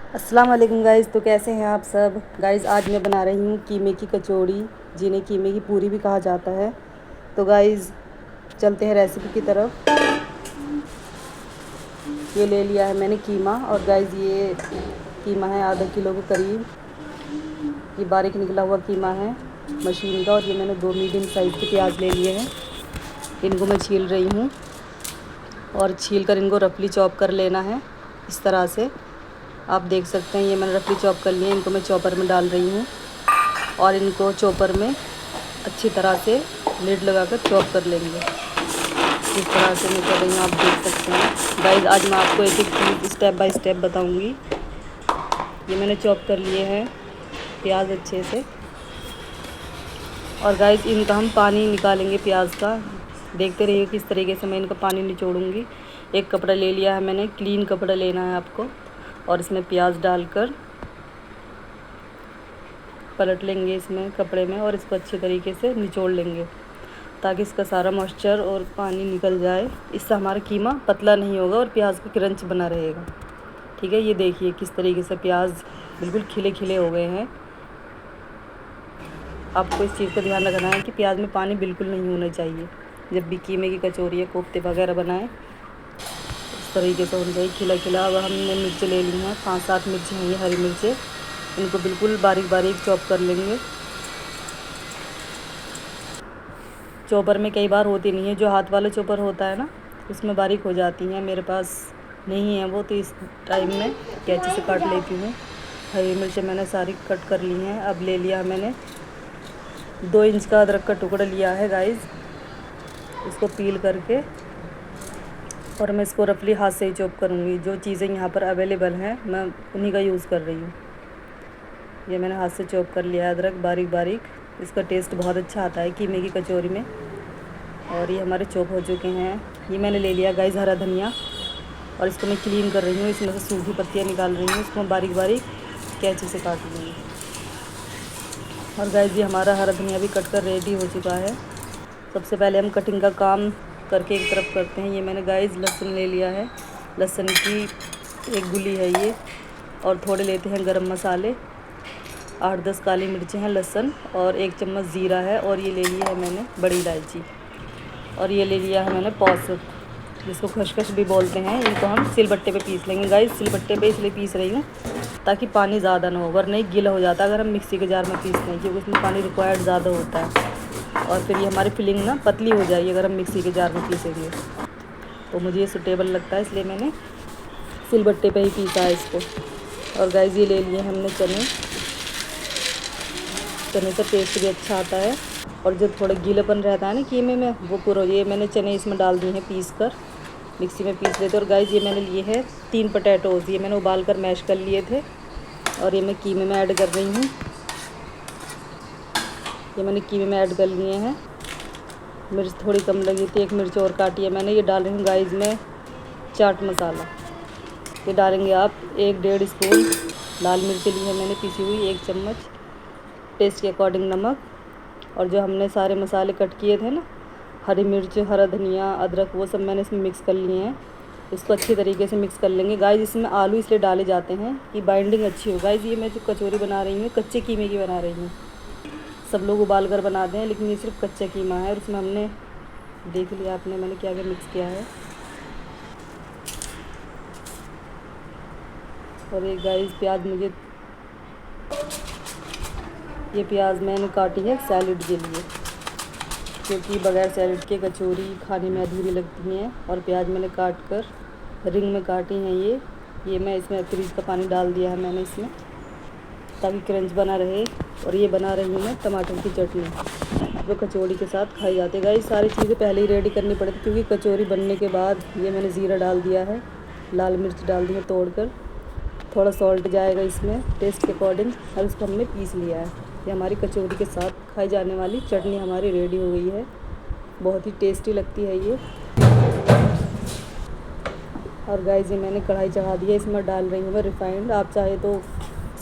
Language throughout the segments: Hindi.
अस्सलाम वालेकुम गाइज़। तो कैसे हैं आप सब गाइज़। आज मैं बना रही हूँ कीमे की कचौड़ी, जिन्हें कीमे की पूरी भी कहा जाता है। तो गाइज़ चलते हैं रेसिपी की तरफ। ये ले लिया है मैंने कीमा, और गाइज़ ये कीमा है आधा किलो के करीब। ये बारीक निकला हुआ कीमा है मशीन का। और ये मैंने 2 मीडियम साइज़ के प्याज ले लिए हैं, इनको मैं छील रही हूँ। और छील कर इनको रफली चॉप कर लेना है इस तरह से। आप देख सकते हैं ये मैंने रफली चॉप कर लिए। इनको मैं चॉपर में डाल रही हूँ और इनको चॉपर में अच्छी तरह से लिड लगाकर चॉप कर लेंगे। इस तरह से मैं कर रही हूँ, आप देख सकते हैं गाइस। आज मैं आपको एक एक चीज़ स्टेप बाय स्टेप बताऊँगी। ये मैंने चॉप कर लिए हैं प्याज अच्छे से। और गाइस इनका हम पानी निकालेंगे प्याज का। देखते रहिए किस तरीके से मैं इनका पानी निचोड़ूँगी। एक कपड़ा ले लिया है मैंने, क्लीन कपड़ा लेना है आपको। और इसमें प्याज डालकर पलट लेंगे इसमें कपड़े में, और इसको अच्छे तरीके से निचोड़ लेंगे ताकि इसका सारा मॉइस्चर और पानी निकल जाए। इससे हमारा कीमा पतला नहीं होगा और प्याज का क्रंच बना रहेगा। ठीक है, ये देखिए किस तरीके से प्याज बिल्कुल खिले खिले हो गए हैं। आपको इस चीज़ का ध्यान रखना है कि प्याज में पानी बिल्कुल नहीं होना चाहिए। जब भी कीमे की कचौरी या कोफ्ते वगैरह बनाएं इस तरीके से होना चाहिए खिला खिला। अब हमने मिर्च ले ली हैं, 5-7 मिर्च हैं ये हरी मिर्चें। इनको बिल्कुल बारीक बारीक चॉप कर लेंगे। चॉपर में कई बार होती नहीं है, जो हाथ वाला चॉपर होता है ना उसमें बारीक हो जाती हैं। मेरे पास नहीं है वो, तो इस टाइम में कैंची से काट लेती हूँ। हरी मिर्चें मैंने सारी कट कर ली हैं। अब ले लिया मैंने 2 इंच का अदरक का टुकड़ा लिया है गाइस। इसको पील करके और मैं इसको रफली हाथ से ही चॉप करूँगी। जो चीज़ें यहाँ पर अवेलेबल हैं मैं उन्हीं का यूज़ कर रही हूँ। ये मैंने हाथ से चॉप कर लिया है अदरक बारीक बारीक। इसका टेस्ट बहुत अच्छा आता है कीमे की कचौरी में। और ये हमारे चॉप हो चुके हैं। ये मैंने ले लिया गाइस हरा धनिया, और इसको मैं क्लीन कर रही हूँ। इसमें से सूखी पत्तियाँ निकाल रही हूँ। इसको मैं बारीक बारीक कैंची से काट लूँगी। और गाइस ये हमारा हरा धनिया भी कट कर रेडी हो चुका है। सबसे पहले हम कटिंग का काम करके एक तरफ करते हैं। ये मैंने गाइस लहसुन ले लिया है, लहसुन की एक गुली है ये। और थोड़े लेते हैं गरम मसाले, 8-10 काली मिर्चें हैं, लहसुन, और 1 चम्मच ज़ीरा है। और ये ले लिया है मैंने बड़ी इलायची, और ये ले लिया है मैंने पौंसठ, जिसको खसखस भी बोलते हैं। इनको हम सिलबट्टे पे पीस लेंगे गाइस। सिलबट्टे पे इसलिए पीस रही हूँ ताकि पानी ज़्यादा ना हो, वरना नहीं गीला हो जाता अगर हम मिक्सी के जार में पीसते हैं, क्योंकि उसमें पानी रिक्वायर्ड ज़्यादा होता है। और फिर ये हमारी फिलिंग ना पतली हो जाएगी अगर हम मिक्सी के जार में पीसेंगे। तो मुझे ये सूटेबल लगता है, इसलिए मैंने सिलबट्टे पे ही पीसा है इसको। और गाइस ये ले लिए हमने चने। चने से टेस्ट भी अच्छा आता है, और जो थोड़ा गीलापन रहता है ना कीमे में वो पूरा। ये मैंने चने इसमें डाल दिए हैं पीस कर, मिक्सी में पीस लेते। और गाइस ये मैंने लिए हैं 3 पोटैटोज़। ये मैंने उबाल कर मैश कर लिए थे, और ये मैं कीमे में ऐड कर रही हूँ। ये मैंने कीमे में ऐड कर लिए हैं। मिर्च थोड़ी कम लगी थी, 1 मिर्च और काटी है मैंने। ये डाल रही हूँ गाइस में चाट मसाला। ये डालेंगे आप 1-1.5 स्पून। लाल मिर्च ली है मैंने पिसी हुई, 1 चम्मच। टेस्ट के अकॉर्डिंग नमक। और जो हमने सारे मसाले कट किए थे ना, हरी मिर्च, हरा धनिया, अदरक, वो सब मैंने इसमें मिक्स कर लिए हैं। इसको अच्छी तरीके से मिक्स कर लेंगे गाइस। इसमें आलू इसलिए डाले जाते हैं कि बाइंडिंग अच्छी हो। गाइस ये मैं जो कचौरी बना रही हूँ कच्चे कीमे की बना रही हूँ। सब लोग उबाल कर बनाते हैं, लेकिन ये सिर्फ कच्चा कीमा है। और इसमें हमने देख लिया आपने मैंने क्या क्या मिक्स किया है। और ये गाइस प्याज मुझे, ये प्याज मैंने काटी है सैलेड के लिए, क्योंकि बगैर सैलेड के कचौरी खाने में अधूरी लगती हैं। और प्याज मैंने काट कर रिंग में काटी हैं ये मैं इसमें फ्रिज का पानी डाल दिया है मैंने इसमें, ताकि क्रंच बना रहे। और ये बना रही हूँ मैं टमाटर की चटनी, जो कचौड़ी के साथ खाई जाती है। गाइस सारी चीज़ें पहले ही रेडी करनी पड़ती, क्योंकि कचौरी बनने के बाद ये मैंने ज़ीरा डाल दिया है, लाल मिर्च डाल दी है तोड़ कर, थोड़ा सॉल्ट जाएगा इसमें टेस्ट के अकॉर्डिंग। और इसको हमने पीस लिया है। ये हमारी कचौरी के साथ खाई जाने वाली चटनी हमारी रेडी हो गई है। बहुत ही टेस्टी लगती है ये। और गाइस ये मैंने कढ़ाई चढ़ा दी है, इसमें डाल रही हूँ मैं रिफाइंड। आप चाहे तो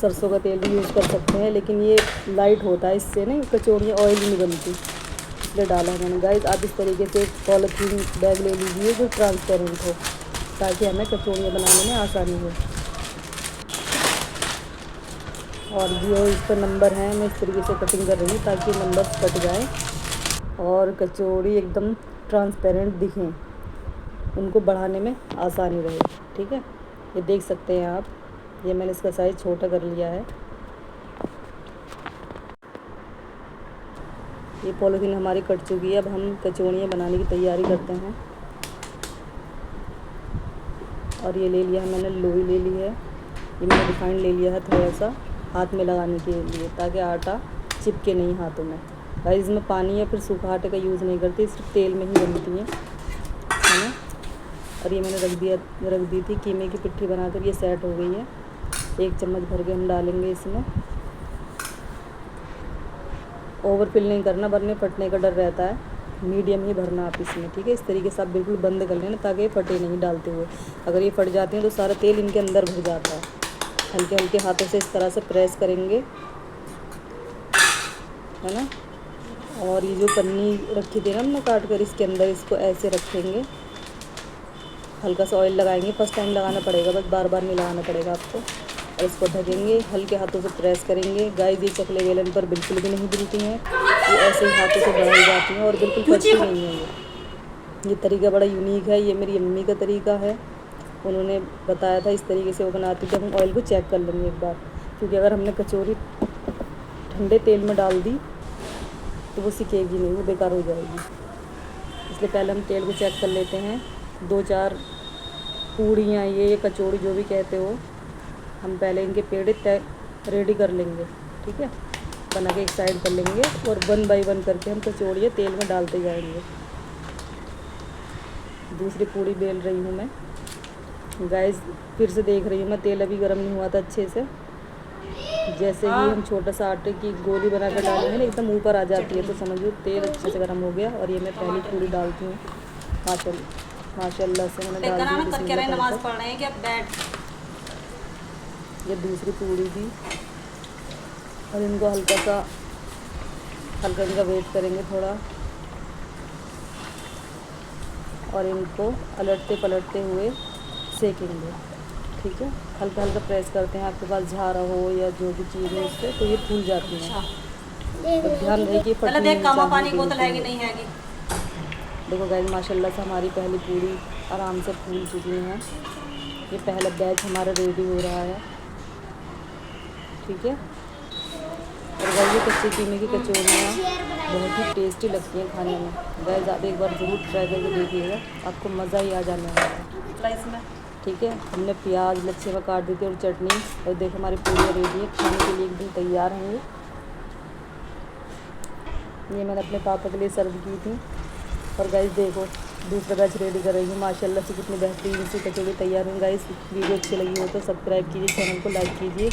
सरसों का तेल भी यूज़ कर सकते हैं, लेकिन ये लाइट होता है, इससे ना कचौड़ियाँ ऑयल नहीं बनती, इसलिए डाला है मैंने। गाइस आप इस तरीके से एक पॉलीथीन बैग ले लीजिए जो ट्रांसपेरेंट हो, ताकि हमें कचौड़ियाँ बनाने में आसानी हो। और जो इस पर नंबर हैं मैं इस तरीके से कटिंग कर रही हूँ ताकि नंबर्स कट जाए और कचौड़ी एकदम ट्रांसपेरेंट दिखें, उनको बढ़ाने में आसानी रहे। ठीक है, ये देख सकते हैं आप, ये मैंने इसका साइज़ छोटा कर लिया है। ये पॉलीथीन हमारी कट चुकी है। अब हम कचौड़ियाँ बनाने की तैयारी करते हैं। और ये ले लिया है मैंने, लोई ले ली है, ये मैंने रिफाइंड ले लिया है थोड़ा सा हाथ में लगाने के लिए ताकि आटा चिपके नहीं हाथों में। गाइस इसमें पानी या फिर सूखा आटे का यूज़ नहीं करती, सिर्फ तेल में ही बनती है ना। और ये मैंने रख दी थी कीमे की पिट्ठी बनाकर, ये सेट हो गई है। 1 चम्मच भर के हम डालेंगे इसमें। ओवर फिल नहीं करना वरना फटने का डर रहता है, मीडियम ही भरना आप इसमें। ठीक है, इस तरीके से आप बिल्कुल बंद कर लेना ताकि ये फटे नहीं डालते हुए। अगर ये फट जाती हैं तो सारा तेल इनके अंदर भर जाता है। हल्के हल्के हाथों से इस तरह से प्रेस करेंगे, है ना। और ये जो पन्नी रखी थी ना हमने काट कर, इसके अंदर इसको ऐसे रखेंगे, हल्का सा ऑयल लगाएंगे। फर्स्ट टाइम लगाना पड़ेगा, बस बार बार नहीं लगाना पड़ेगा आपको। और इसको ढकेंगे, हल्के हाथों से प्रेस करेंगे। गाइस ये चकले बेलन पर बिल्कुल भी नहीं बिलती हैं, ये ऐसे ही हाथों से बढ़ाई जाती हैं और बिल्कुल फटती नहीं है। ये तरीका बड़ा यूनिक है, ये मेरी अम्मी का तरीका है, उन्होंने बताया था इस तरीके से वो बनाती। जब हम ऑयल को चेक कर लेंगे एक बार, क्योंकि अगर हमने कचौरी ठंडे तेल में डाल दी तो वो सिकेगी नहीं, वो बेकार हो जाएगी। इसलिए पहले हम तेल को चेक कर लेते हैं। 2-4 पूड़ियाँ, ये कचौड़ी जो भी कहते हो, हम पहले इनके पेड़े रेडी कर लेंगे। ठीक है, बना के एक साइड कर लेंगे और 1 बाय 1 करके हम कचौड़ियाँ तेल में डालते जाएंगे। दूसरी पूड़ी बेल रही हूँ मैं। गाइस फिर से देख रही हूँ मैं, तेल अभी गर्म नहीं हुआ था अच्छे से। जैसे ही हम छोटा सा आटे की गोली बना कर डालेंगे ना, एकदम ऊपर आ जाती है, तो समझो तेल अच्छे से गर्म हो गया। और ये मैं पहली पूड़ी डालती हूँ। माशाल्लाह से मैंने डाल दी। नमाज पढ़ रहे हैं कि अब बैठ। ये दूसरी पूड़ी भी, और इनको हल्का इनका वेट करेंगे थोड़ा, और इनको अलटते पलटते हुए सेकेंगे। ठीक है, हल्का हल्का प्रेस करते हैं। आपके पास झारा हो या जो भी चीज़ है उससे, तो ये फूल जाती है। तो ध्यान रहे कि फटने नहीं चाहिए। पानी बोतल है कि नहीं है। देखो गाइस माशाल्लाह से हमारी पहली पूड़ी आराम से फूल चुकी हैं। ये पहला बैच हमारा रेडी हो रहा है। ठीक है, और गाइस ये कच्चे कीमे की कचौड़ियाँ बहुत ही टेस्टी लगती हैं खाने में। गाइस आप एक बार ज़रूर ट्राई करके देखिएगा, आपको मज़ा ही आ जाने वाला है इसमें। ठीक है, हमने प्याज लच्छे में काट दी थी और चटनी, और देखो हमारी पूड़ियाँ रेडी है, खाने के लिए एकदम तैयार हैं। ये मैंने अपने पापा के लिए सर्व की थी। और गाइस देखो दूसरा बैच रेडी कर रही हूँ। माशाल्लाह से कितनी बेहतरीन सी कचौड़ी तैयार हुई। गाइस वीडियो अच्छी लगी हो तो सब्सक्राइब कीजिए, चैनल को लाइक कीजिए।